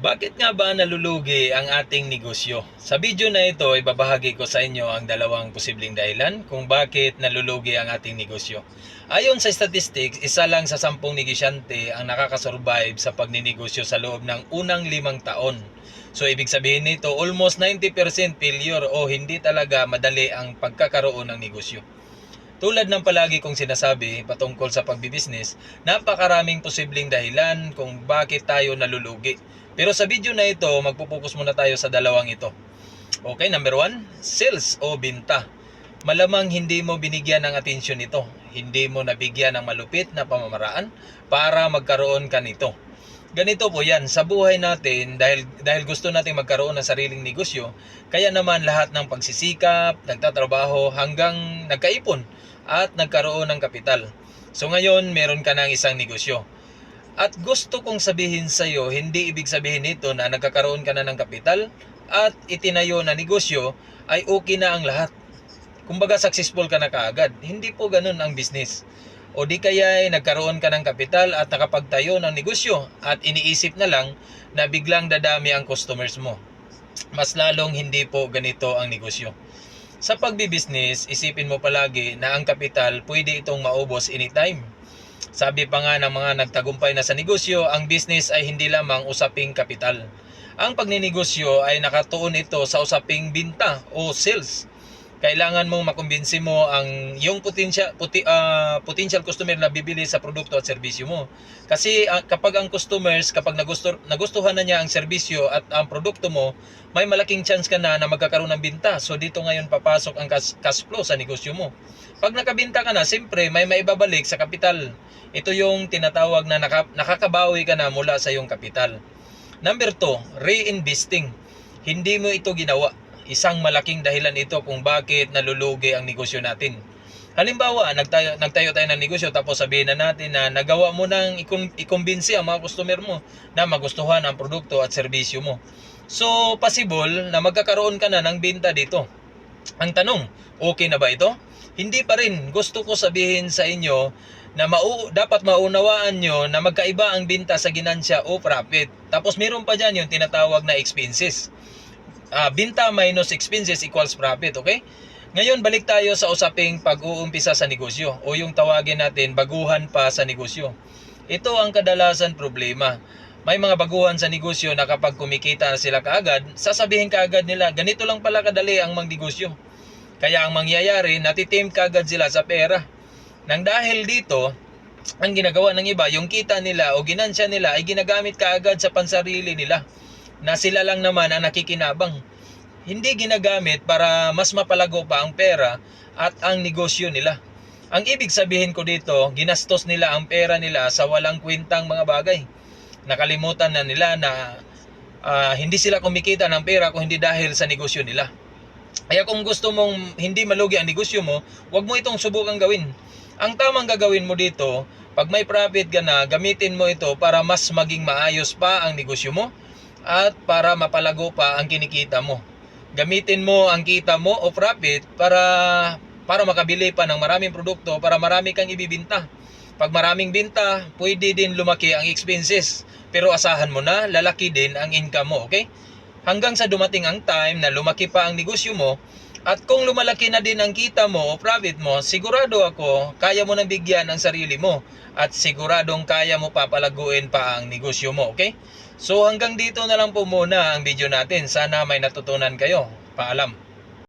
Bakit nga ba nalulugi ang ating negosyo? Sa video na ito, ibabahagi ko sa inyo ang dalawang posibleng dahilan kung bakit nalulugi ang ating negosyo. Ayon sa statistics, isa lang sa 10 negosyante ang nakakasurvive sa pagninegosyo sa loob ng unang 5 taon. So ibig sabihin nito, almost 90% failure o hindi talaga madali ang pagkakaroon ng negosyo. Tulad ng palagi kong sinasabi patungkol sa pagbibusiness, napakaraming posibleng dahilan kung bakit tayo nalulugi. Pero sa video na ito, magpupokus muna tayo sa dalawang ito. Okay, number 1, sales o binta. Malamang hindi mo binigyan ng atensyon ito. Hindi mo nabigyan ng malupit na pamamaraan para magkaroon ka nito. Ganito po yan, sa buhay natin, dahil gusto natin magkaroon ng sariling negosyo, kaya naman lahat ng pagsisikap, nagtatrabaho hanggang nagkaipon at nagkaroon ng kapital. So ngayon, meron ka ng isang negosyo. At gusto kong sabihin sa iyo, hindi ibig sabihin nito na nagkakaroon ka na ng kapital at itinayo na negosyo ay okay na ang lahat. Kumbaga successful ka na kaagad. Hindi po ganun ang business. O di kaya ay nagkaroon ka ng kapital at nakapagtayo ng negosyo at iniisip na lang na biglang dadami ang customers mo. Mas lalong hindi po ganito ang negosyo. Sa pagbibusiness, isipin mo palagi na ang kapital pwede itong maubos anytime. Sabi pa nga ng mga nagtagumpay na sa negosyo, ang business ay hindi lamang usaping kapital. Ang pagninegosyo ay nakatuon ito sa usaping binta o sales. Kailangan mong makumbinsi mo ang yung potential customer na bibili sa produkto at serbisyo mo. Kasi kapag ang customers, kapag nagustuhan na niya ang serbisyo at ang produkto mo, may malaking chance ka na magkakaroon ng binta. So dito ngayon papasok ang cash flow sa negosyo mo. Pag nakabinta ka na, siyempre may maibabalik sa kapital. Ito yung tinatawag na nakakabawi ka na mula sa iyong kapital. Number 2, reinvesting. Hindi mo ito ginawa. Isang malaking dahilan ito kung bakit nalulugi ang negosyo natin. Halimbawa, nagtayo tayo ng negosyo tapos sabihin na natin na nagawa mo nang ikumbinsi ang mga customer mo na magustuhan ang produkto at serbisyo mo. So, possible na magkakaroon ka na ng binta dito. Ang tanong, okay na ba ito? Hindi pa rin. Gusto ko sabihin sa inyo na dapat maunawaan nyo na magkaiba ang binta sa ginansya o profit. Tapos meron pa dyan yung tinatawag na expenses. Binta minus expenses equals profit, okay? Ngayon, balik tayo sa usaping pag-uumpisa sa negosyo o yung tawagin natin baguhan pa sa negosyo. Ito ang kadalasan problema. May mga baguhan sa negosyo na kapag kumikita na sila kaagad, sasabihin kaagad nila, ganito lang pala kadali ang magnegosyo. Kaya ang mangyayari, natitim kaagad sila sa pera. Nang dahil dito, ang ginagawa ng iba, yung kita nila o ginansya nila ay ginagamit kaagad sa pansarili nila, na sila lang naman ang nakikinabang. Hindi ginagamit para mas mapalago pa ang pera at ang negosyo nila. Ang ibig sabihin ko dito, ginastos nila ang pera nila sa walang kwentang mga bagay. Nakalimutan na nila na hindi sila kumikita ng pera kung hindi dahil sa negosyo nila. Kaya kung gusto mong hindi malugi ang negosyo mo, huwag mo itong subukang gawin. Ang tamang gagawin mo dito, pag may profit ka na, gamitin mo ito para mas maging maayos pa ang negosyo mo at para mapalago pa ang kinikita mo. Gamitin mo ang kita mo o profit para makabili pa ng maraming produkto, para marami kang ibibinta. Pag maraming binta, pwede din lumaki ang expenses. Pero asahan mo na, lalaki din ang income mo, okay? Hanggang sa dumating ang time na lumaki pa ang negosyo mo, at kung lumalaki na din ang kita mo o profit mo, sigurado ako, kaya mo nang bigyan ang sarili mo at siguradong kaya mo papalaguin pa ang negosyo mo, okay? So hanggang dito na lang po muna ang video natin. Sana may natutunan kayo. Paalam.